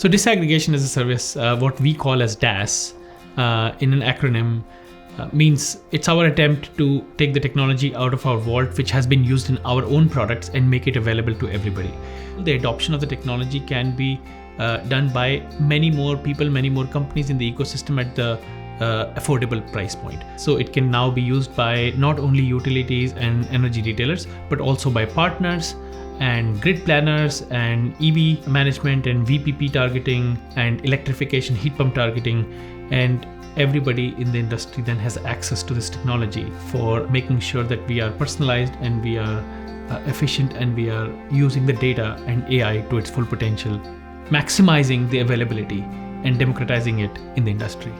So disaggregation as a service, what we call as DaaS, in an acronym, means it's our attempt to take the technology out of our vault, which has been used in our own products, and make it available to everybody. The adoption of the technology can be done by many more people, many more companies in the ecosystem at the affordable price point. So it can now be used by not only utilities and energy retailers, but also by partners and grid planners and EV management and VPP targeting and electrification heat pump targeting, and everybody in the industry then has access to this technology for making sure that we are personalized and we are efficient and we are using the data and AI to its full potential, maximizing the availability and democratizing it in the industry.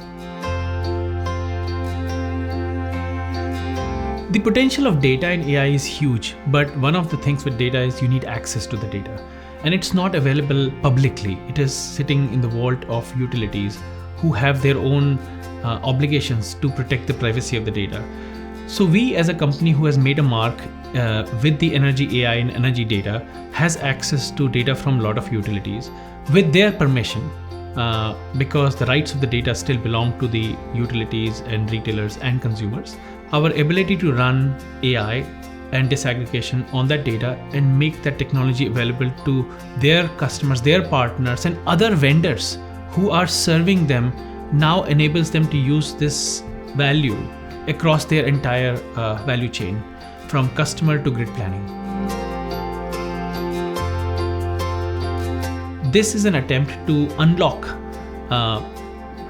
The potential of data and AI is huge, but one of the things with data is you need access to the data. And it's not available publicly. It is sitting in the vault of utilities who have their own obligations to protect the privacy of the data. So we, as a company who has made a mark with the energy AI and energy data, has access to data from a lot of utilities with their permission, because the rights of the data still belong to the utilities and retailers and consumers. Our ability to run AI and disaggregation on that data and make that technology available to their customers, their partners, and other vendors who are serving them now enables them to use this value across their entire value chain, from customer to grid planning. This is an attempt to unlock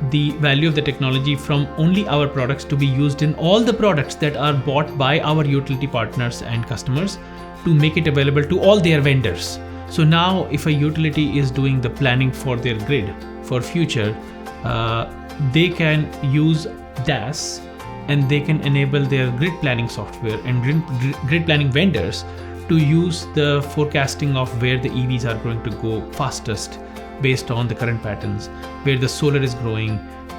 the value of the technology from only our products to be used in all the products that are bought by our utility partners and customers, to make it available to all their vendors. So now if a utility is doing the planning for their grid for future, they can use DaaS and they can enable their grid planning software and grid planning vendors to use the forecasting of where the EVs are going to go fastest based on the current patterns, where the solar is growing,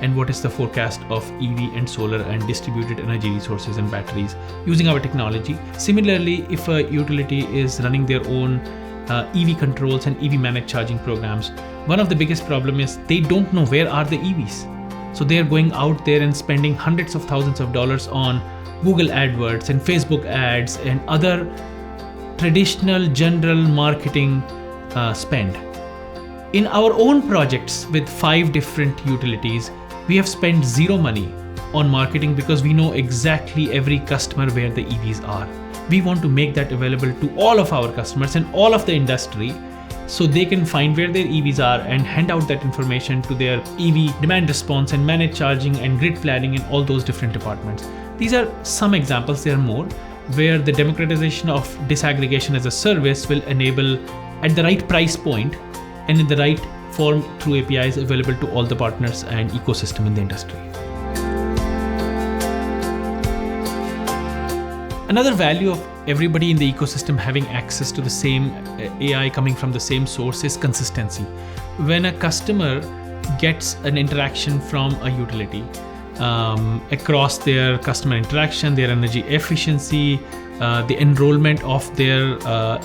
and what is the forecast of EV and solar and distributed energy resources and batteries using our technology. Similarly, if a utility is running their own EV controls and EV managed charging programs, one of the biggest problem is they don't know where are the EVs. So they're going out there and spending hundreds of thousands of dollars on Google AdWords and Facebook ads and other traditional general marketing spend. In our own projects with 5 different utilities, we have spent zero money on marketing because we know exactly every customer where the EVs are. We want to make that available to all of our customers and all of the industry, so they can find where their EVs are and hand out that information to their EV demand response and managed charging and grid planning and all those different departments. These are some examples, there are more, where the democratization of disaggregation as a service will enable, at the right price point and in the right form through APIs, available to all the partners and ecosystem in the industry. Another value of everybody in the ecosystem having access to the same AI coming from the same source is consistency. When a customer gets an interaction from a utility across their customer interaction, their energy efficiency, the enrollment of their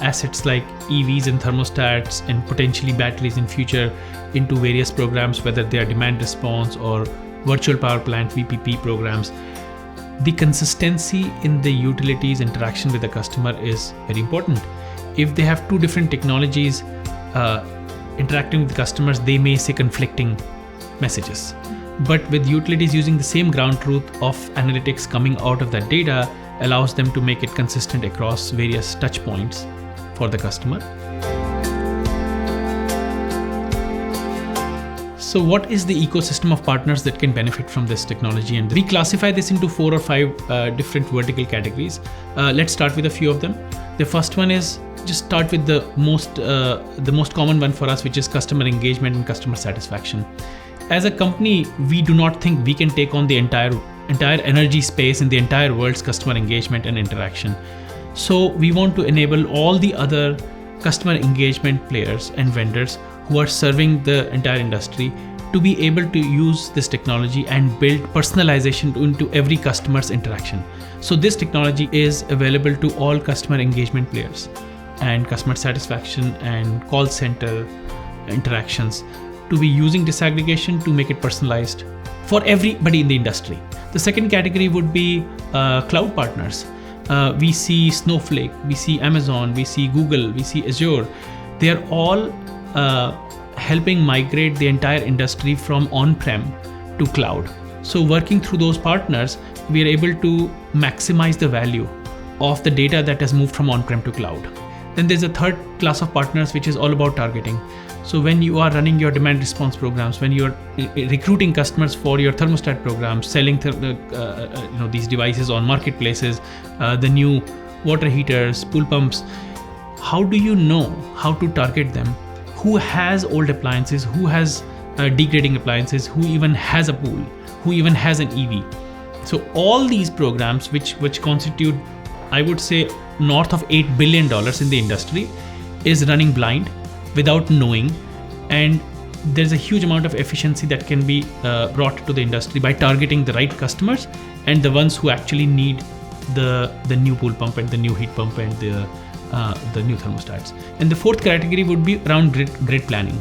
assets like EVs and thermostats and potentially batteries in future into various programs, whether they are demand response or virtual power plant VPP programs, the consistency in the utilities interaction with the customer is very important. If they have 2 different technologies interacting with customers, they may say conflicting messages. But with utilities using the same ground truth of analytics coming out of that data, allows them to make it consistent across various touch points for the customer. So what is the ecosystem of partners that can benefit from this technology? And we classify this into 4 or 5 different vertical categories. Let's start with a few of them. The first one is, just start with the most common one for us, which is customer engagement and customer satisfaction. As a company, we do not think we can take on the entire energy space in the entire world's customer engagement and interaction. So we want to enable all the other customer engagement players and vendors who are serving the entire industry to be able to use this technology and build personalization into every customer's interaction. So this technology is available to all customer engagement players and customer satisfaction and call center interactions. to be using disaggregation to make it personalized for everybody in the industry. The second category would be cloud partners. We see Snowflake, we see Amazon, we see Google, we see Azure. They are all helping migrate the entire industry from on-prem to cloud. So working through those partners, we are able to maximize the value of the data that has moved from on-prem to cloud. Then there's a third class of partners, which is all about targeting. So when you are running your demand response programs, when you're recruiting customers for your thermostat programs, selling these devices on marketplaces, the new water heaters, pool pumps, how do you know how to target them? Who has old appliances? Who has degrading appliances? Who even has a pool? Who even has an EV? So all these programs, which constitute, I would say, north of $8 billion in the industry, is running blind without knowing, and there's a huge amount of efficiency that can be brought to the industry by targeting the right customers and the ones who actually need the new pool pump and the new heat pump and the new thermostats. And the fourth category would be around grid planning.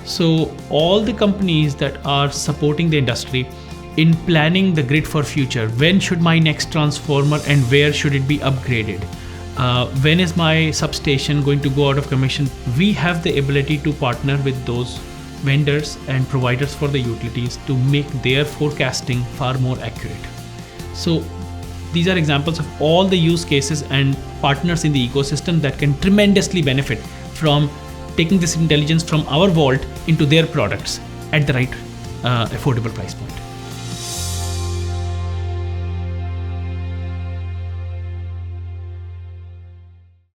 So all the companies that are supporting the industry in planning the grid for future, when should my next transformer and where should it be upgraded? When is my substation going to go out of commission? We have the ability to partner with those vendors and providers for the utilities to make their forecasting far more accurate. So these are examples of all the use cases and partners in the ecosystem that can tremendously benefit from taking this intelligence from our vault into their products at the right affordable price point.